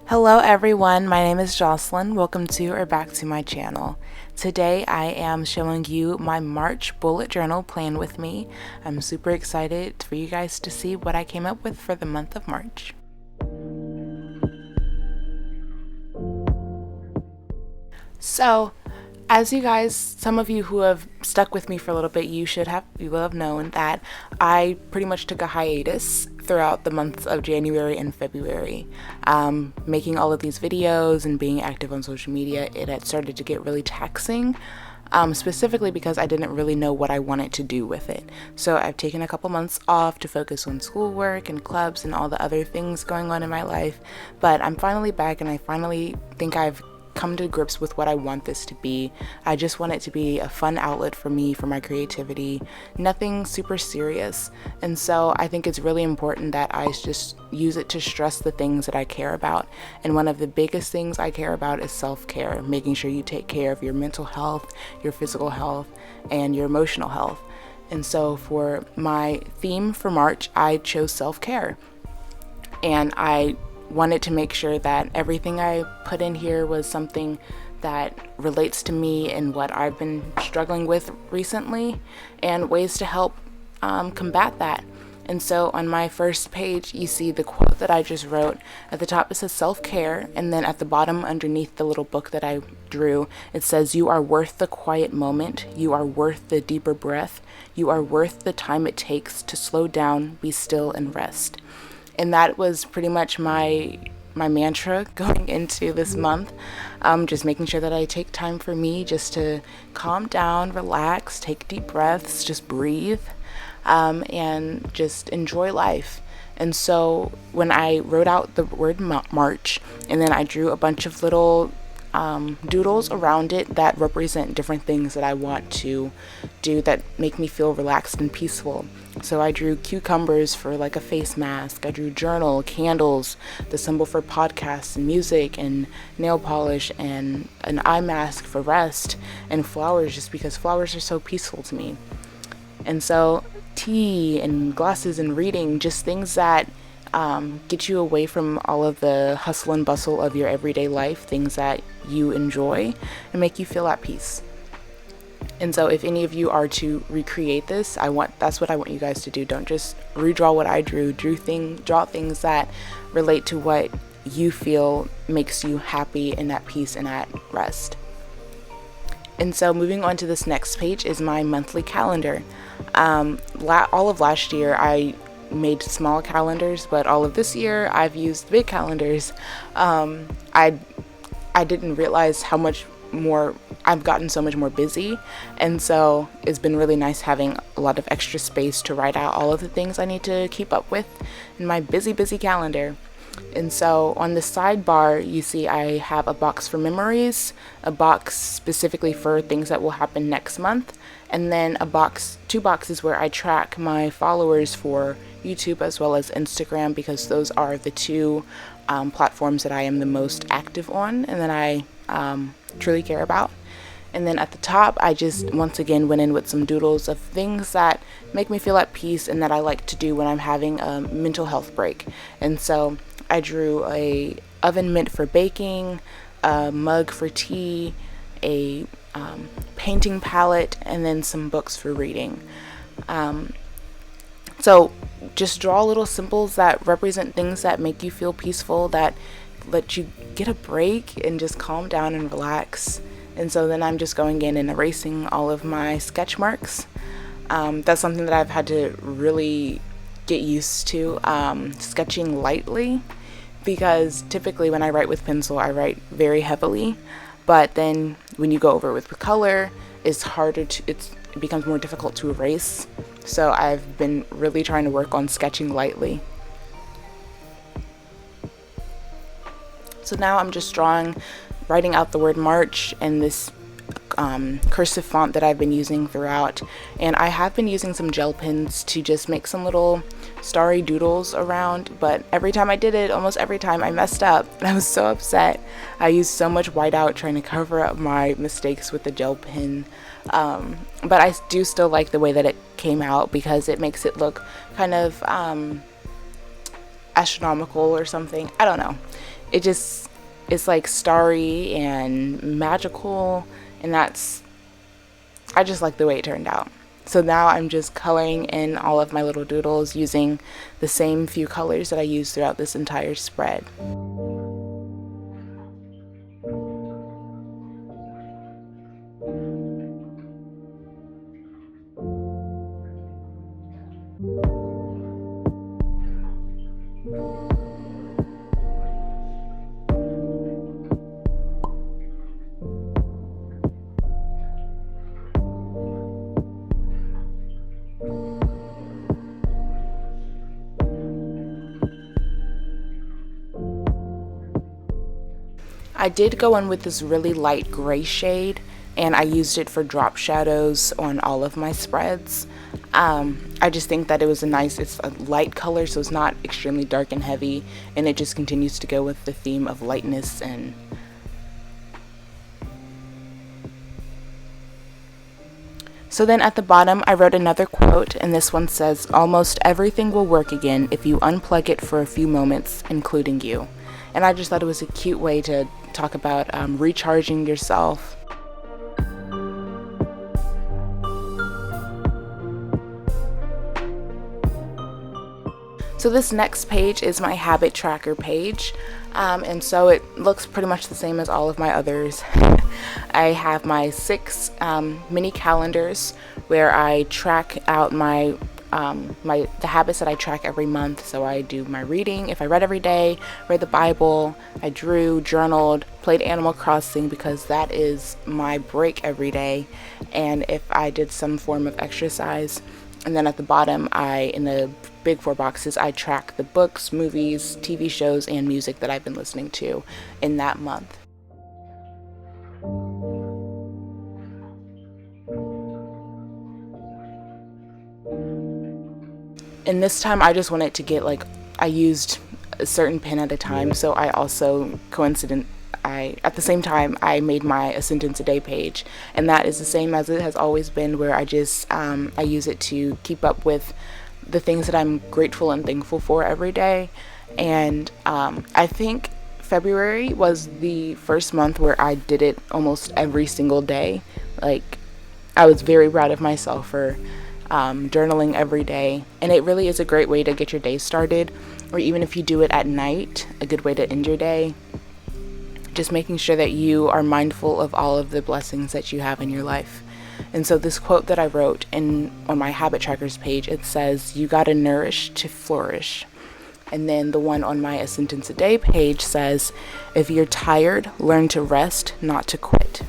Hello everyone, my name is Jocelyn. Welcome to or back to my channel. Today I am showing you my March bullet journal plan with me. I'm super excited for you guys to see what I came up with for the month of March. So, as you guys, some of you who have stuck with me for a little bit, you will have known that I pretty much took a hiatus throughout the months of January and February. Making all of these videos and being active on social media, it had started to get really taxing. Specifically because I didn't really know what I wanted to do with it. So I've taken a couple months off to focus on schoolwork and clubs and all the other things going on in my life. But I'm finally back, and I finally think I've come to grips with what I want this to be. I just want it to be a fun outlet for me, for my creativity, nothing super serious. And so I think it's really important that I just use it to stress the things that I care about. And one of the biggest things I care about is self-care, making sure you take care of your mental health, your physical health, and your emotional health. And so for my theme for March, I chose self-care. And I wanted to make sure that everything I put in here was something that relates to me and what I've been struggling with recently, and ways to help combat that. And so on my first page, you see the quote that I just wrote. At the top it says self-care, and then at the bottom underneath the little book that I drew, it says, "You are worth the quiet moment, you are worth the deeper breath, you are worth the time it takes to slow down, be still, and rest." And that was pretty much my mantra going into this month. Just making sure that I take time for me, just to calm down, relax, take deep breaths, just breathe, and just enjoy life. And so when I wrote out the word March, and then I drew a bunch of little doodles around it that represent different things that I want to do that make me feel relaxed and peaceful. So I drew cucumbers for like a face mask. I drew journal, candles, the symbol for podcasts and music, and nail polish, and an eye mask for rest, and flowers, just because flowers are so peaceful to me. And so tea and glasses and reading, just things that get you away from all of the hustle and bustle of your everyday life, things that you enjoy and make you feel at peace. And so if any of you are to recreate this, that's what I want you guys to do. Don't just redraw what I drew. Draw things that relate to what you feel makes you happy and at peace and at rest. And so moving on to this next page is my monthly calendar. All of last year I made small calendars, but all of this year I've used big calendars. I didn't realize how much more I've gotten so much more busy, and so it's been really nice having a lot of extra space to write out all of the things I need to keep up with in my busy calendar. And so on the sidebar, you see I have a box for memories, a box specifically for things that will happen next month, and then two boxes where I track my followers for YouTube as well as Instagram, because those are the two platforms that I am the most active on and that I truly care about. And then at the top, I just once again went in with some doodles of things that make me feel at peace and that I like to do when I'm having a mental health break. And so I drew a oven mitt for baking, a mug for tea, a painting palette, and then some books for reading. So just draw little symbols that represent things that make you feel peaceful, that let you get a break and just calm down and relax. And so then I'm just going in and erasing all of my sketch marks. That's something that I've had to really get used to, sketching lightly, because typically when I write with pencil, I write very heavily. But then when you go over with color, it becomes more difficult to erase. So I've been really trying to work on sketching lightly. So now I'm just writing out the word March in this cursive font that I've been using throughout. And I have been using some gel pens to just make some little starry doodles around, but almost every time I messed up, and I was so upset. I used so much whiteout trying to cover up my mistakes with the gel pen. But I do still like the way that it came out, because it makes it look kind of astronomical or something. I don't know. It just, it's like starry and magical, and I just like the way it turned out. So now I'm just coloring in all of my little doodles using the same few colors that I used throughout this entire spread. I did go in with this really light gray shade, and I used it for drop shadows on all of my spreads. I just think that it's a light color, so it's not extremely dark and heavy, and it just continues to go with the theme of lightness. And so then at the bottom I wrote another quote, and this one says, "Almost everything will work again if you unplug it for a few moments, including you." And I just thought it was a cute way to talk about recharging yourself. So this next page is my habit tracker page, and so it looks pretty much the same as all of my others. I have my 6 mini calendars where I track out the habits that I track every month. So I do my reading, if I read every day, read the Bible, I drew, journaled, played Animal Crossing because that is my break every day, and if I did some form of exercise. And then at the bottom, in the big 4 boxes, I track the books, movies, TV shows, and music that I've been listening to in that month. And this time I just wanted to get I used a certain pen at a time, so I also at the same time I made my sentence a day page, and that is the same as it has always been, where I use it to keep up with the things that I'm grateful and thankful for every day. And I think February was the first month where I did it almost every single day. I was very proud of myself for journaling every day, and it really is a great way to get your day started, or even if you do it at night, a good way to end your day. Just making sure that you are mindful of all of the blessings that you have in your life. And so this quote that I wrote on my habit trackers page, it says, "You gotta nourish to flourish." And then the one on my sentence a day page says, "If you're tired, learn to rest, not to quit."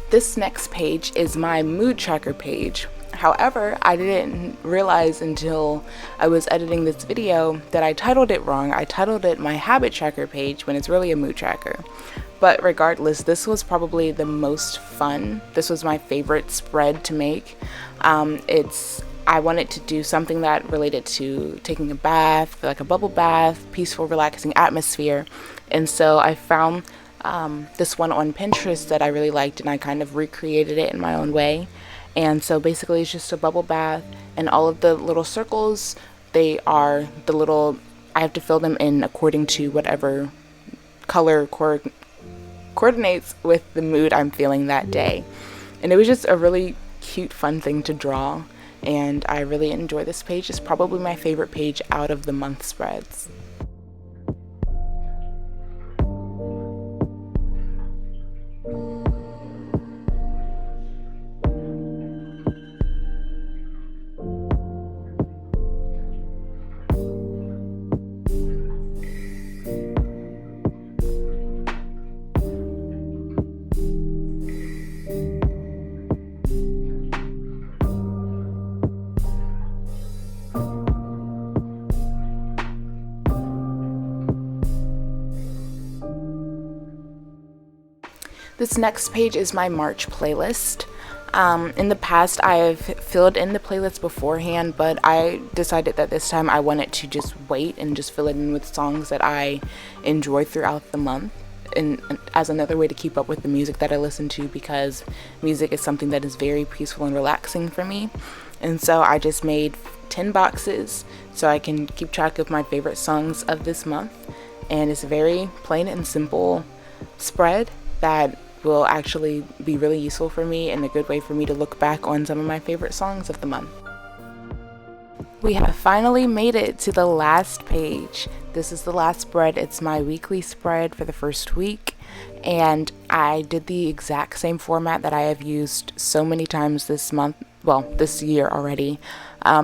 This next page is my mood tracker page. However, I didn't realize until I was editing this video that I titled it wrong. I titled it my habit tracker page when it's really a mood tracker. But regardless, this was probably the most fun. This was my favorite spread to make. I wanted to do something that related to taking a bath, like a bubble bath, peaceful, relaxing atmosphere. And so I found this one on Pinterest that I really liked, and I kind of recreated it in my own way. And so basically it's just a bubble bath, and all of the little circles, I have to fill them in according to whatever color coordinates with the mood I'm feeling that day. And it was just a really cute, fun thing to draw, and I really enjoy this page. It's probably my favorite page out of the month spreads. This next page is my March playlist. In the past, I've filled in the playlist beforehand, but I decided that this time I wanted to just wait and just fill it in with songs that I enjoy throughout the month, and as another way to keep up with the music that I listen to, because music is something that is very peaceful and relaxing for me. And so I just made 10 boxes so I can keep track of my favorite songs of this month. And it's a very plain and simple spread that will actually be really useful for me and a good way for me to look back on some of my favorite songs of the month. We have finally made it to the last page. This is the last spread. It's my weekly spread for the first week, and I did the exact same format that I have used so many times this month, well, this year already.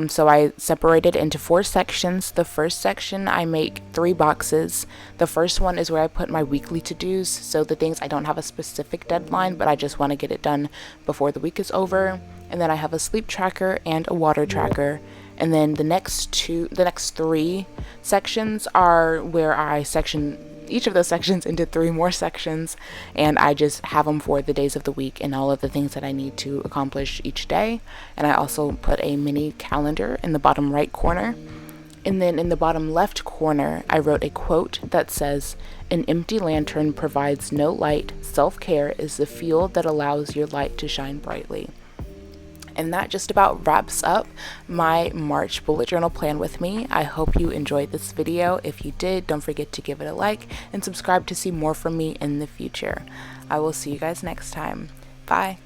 So I separated into 4 sections. The first section, I make 3 boxes. The first one is where I put my weekly to-dos, so the things I don't have a specific deadline, but I just want to get it done before the week is over. And then I have a sleep tracker and a water tracker. And then the next 3 sections are where I section each of those sections into 3 more sections, and I just have them for the days of the week and all of the things that I need to accomplish each day. And I also put a mini calendar in the bottom right corner. And then in the bottom left corner, I wrote a quote that says, "An empty lantern provides no light. Self-care is the fuel that allows your light to shine brightly." And that just about wraps up my March bullet journal plan with me. I hope you enjoyed this video. If you did, don't forget to give it a like and subscribe to see more from me in the future. I will see you guys next time. Bye.